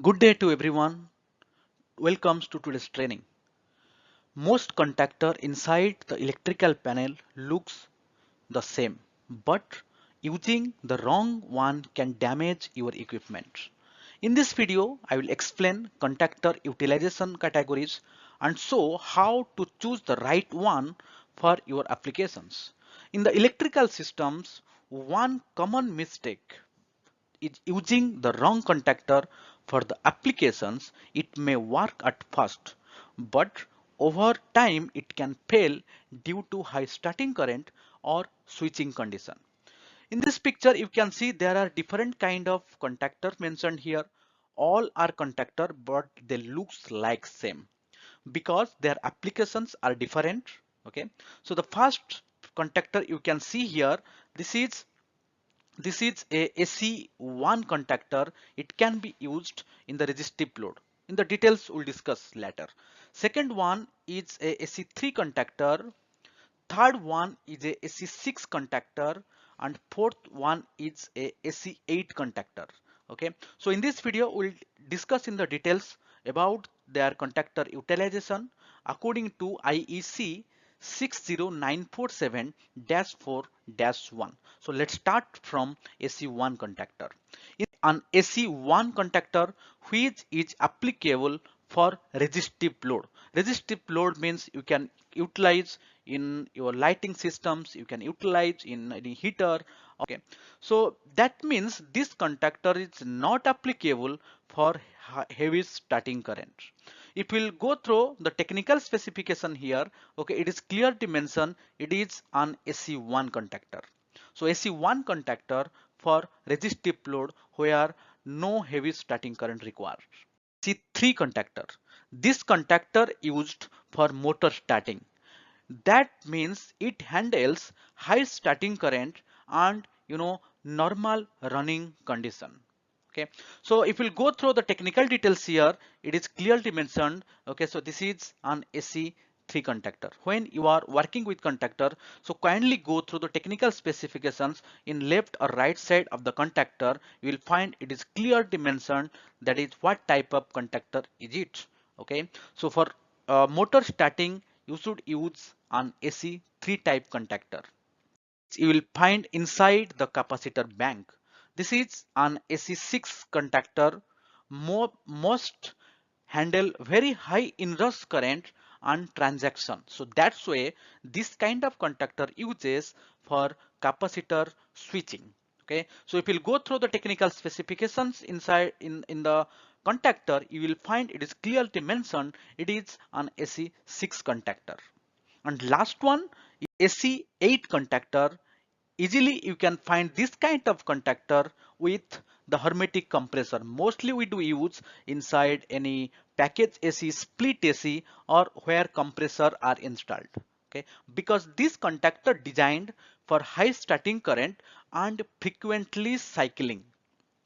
Good day to everyone. Welcome to today's training. Most contactor inside the electrical panel looks the same, but using the wrong one can damage your equipment. In this video, I will explain contactor utilization categories and show how to choose the right one for your applications. In the electrical systems, one common mistake is using the wrong contactor for the applications. It may work at first, but over time it can fail due to high starting current or switching condition. In this picture, you can see there are different kind of contactors mentioned here. All are contactor, but they looks like same because their applications are different. Okay, so the first contactor you can see here, this is a AC1 contactor. It can be used in the resistive load. In the details we'll discuss later. Second one is a AC3 contactor. Third one is a AC6 contactor, and fourth one is a AC8 contactor. Okay, so in this video we'll discuss in the details about their contactor utilization according to IEC 60947-4-1. So let's start from AC1 contactor. In an AC1 contactor which is applicable for resistive load. Resistive load means you can utilize in your lighting systems, you can utilize in any heater. Okay, so that means this contactor is not applicable for heavy starting current. If we'll go through the technical specification here, okay, it is clearly mentioned it is an AC1 contactor. So AC1 contactor for resistive load where no heavy starting current required. AC3 contactor. This contactor used for motor starting. That means it handles high starting current and normal running condition. Okay, so if we'll go through the technical details here, it is clearly mentioned. Okay, so this is an AC3 contactor. When you are working with contactor, so kindly go through the technical specifications in left or right side of the contactor. You will find it is clearly mentioned that is what type of contactor is it. Okay, so for motor starting, you should use an AC3 type contactor. You will find inside the capacitor bank. This is an AC6 contactor. Most handle very high inrush current and transaction. So that's why this kind of contactor uses for capacitor switching. Okay, so if you'll go through the technical specifications inside in the contactor, you will find it is clearly mentioned it is an AC6 contactor. And last one, AC8 contactor. Easily you can find this kind of contactor with the Hermetic compressor. Mostly we do use inside any package AC, split AC, or where compressor are installed. Okay, because this contactor designed for high starting current and frequently cycling.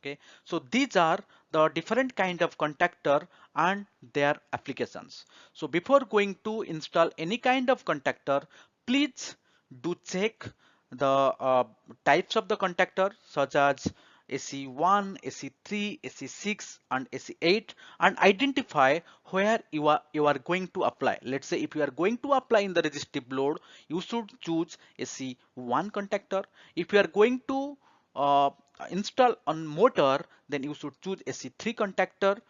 Okay, so these are the different kind of contactor and their applications. So before going to install any kind of contactor, please do check the types of the contactor such as AC1, AC3, AC6 and AC8, and identify where you are going to apply. Let's say if you are going to apply in the resistive load, you should choose AC1 contactor. If you are going to install on motor, then you should choose AC3 contactor.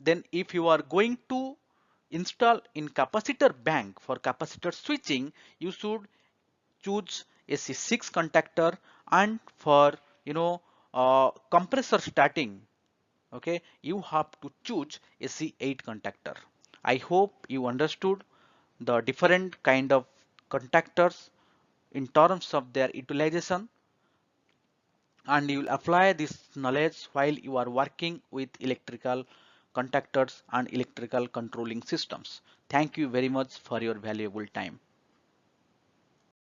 Then if you are going to install in capacitor bank for capacitor switching, you should choose AC6 contactor. And for compressor starting, okay, you have to choose AC8 contactor. I hope you understood the different kind of contactors in terms of their utilization, and you will apply this knowledge while you are working with electrical contactors and electrical controlling systems. Thank you very much for your valuable time.